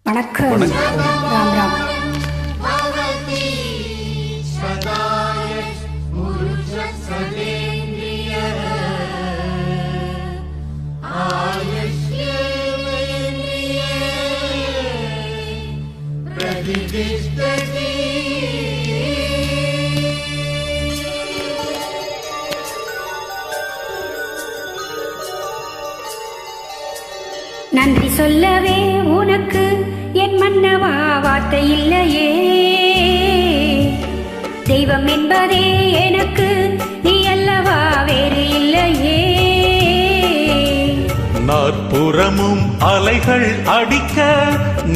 வணக்கம். ராம் ராம். நன்றி சொல்லவே உனக்கு என் மன்னவா வார்த்தை இல்லையே. தெய்வம் என்பதே எனக்கு நீ அல்லவா வேறு இல்லையே. நாற்புறமும் அலைகள் அடிக்க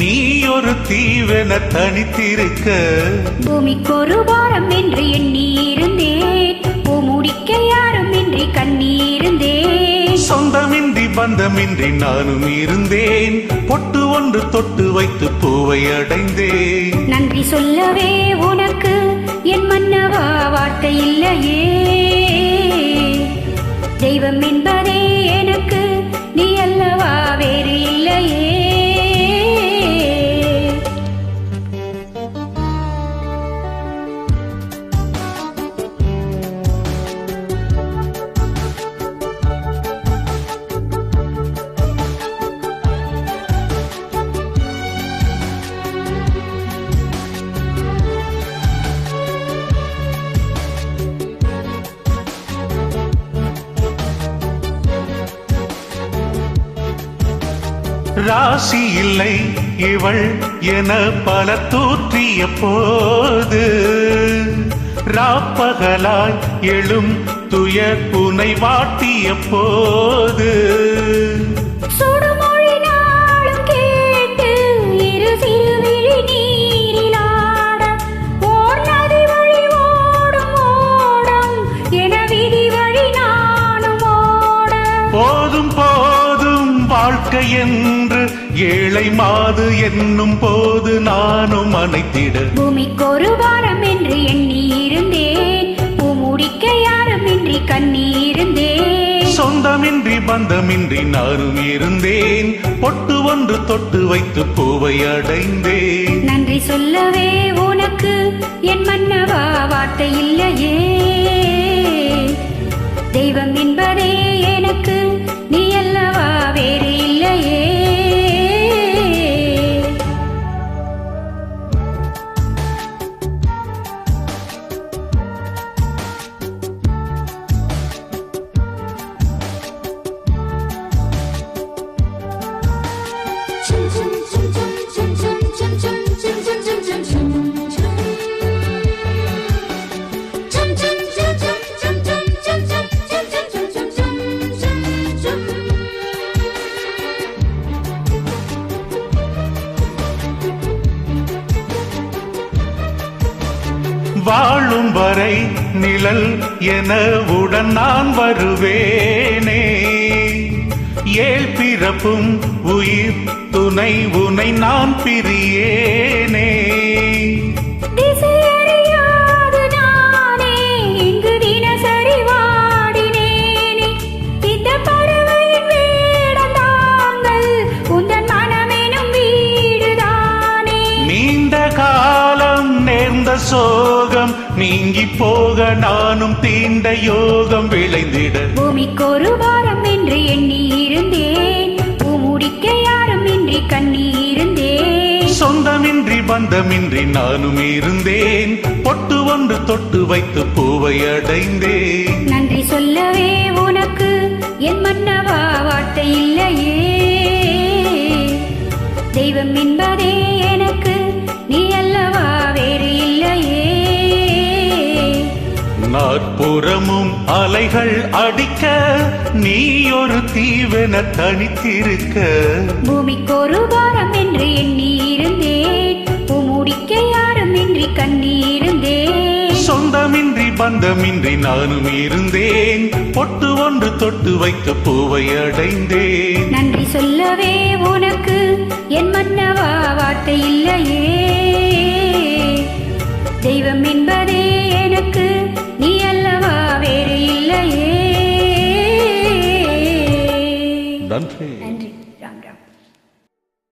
நீ ஒரு தீவென தனித்திருக்க. பூமிக்கு ஒரு பாரம் என்று எண்ணி இருந்தேன், பூமுடிக்க யாரும் இன்றி கண்ணீருந்தேன். சொந்தமின்றி பந்தமின்றி நானும் இருந்தேன், பொட்டு ஒன்று தொட்டு வைத்து பூவை அடைந்தேன். நன்றி சொல்லவே உனக்கு என் மன்னவா வார்த்தை இல்லையே. தெய்வம் என்பதே எனக்கு நீ அல்லவா வேறு இல்லையே. ராசி இல்லை இவள் என பல தூற்றிய போது, ராப்பகலாய் எழும் துயர் புனை வாட்டிய போது, போதும் போதும் வாழ்க்கை என்று ஏழை மாது என்னும் போது நானும் அனைத்திட. பூமிக்கு ஒரு வாரம் என்று எண்ணி இருந்தேன், பூமுடிக்க யாரும் இன்றி கண்ணீருந்தேன். சொந்தமின்றி பந்தமின்றி நானும் இருந்தேன், பொட்டு ஒன்று தொட்டு வைத்து பூவை அடைந்தேன். நன்றி சொல்லவே உனக்கு என் மன்னவா வார்த்தை இல்லையே. தெய்வம் என்பதே எனக்கு நீ அல்லவா வேறு இல்லையே. வாழும் வரை நிழல் என உடன் நான் வருவேனே. ஏழ் பிறப்பும் உயிர் துணை உனை நான் பிரியேனே. நீண்ட காலம் நேர்ந்த சோகம் நீங்கி போக நானும் தீண்ட யோகம் விளைந்திட. பூமிக்கு ஒரு வாரம் என்று எண்ணி இருந்தேன், பூமுடிக்க யாரும் இன்றி கண்ணீருந்தேன். சொந்தமின்றி பந்தமின்றி நானும் இருந்தேன், பொட்டு ஒன்று தொட்டு வைத்து பூவை அடைந்தேன். நன்றி சொல்லவே உனக்கு என் மன்னவா வார்த்தை இல்லையே. தெய்வம் என்பதே எனக்கு நீ அல்லவா வேறு இல்லையே. நாற்புறமும் அலைகள் அடிக்க நீ ஒரு தீவென தனித்திருக்க. பூமிக்கு ஒரு வாரம் என்று எண்ணி இருந்தேன், பூமுடிக்க யாரும் இன்றி கண்ணீருந்தேன். சொந்தமின்றி பந்தமின்றி நானும் இருந்தேன், பொட்டு ஒன்று தொட்டு வைத்து பூவை அடைந்தேன். நன்றி சொல்லவே உனக்கு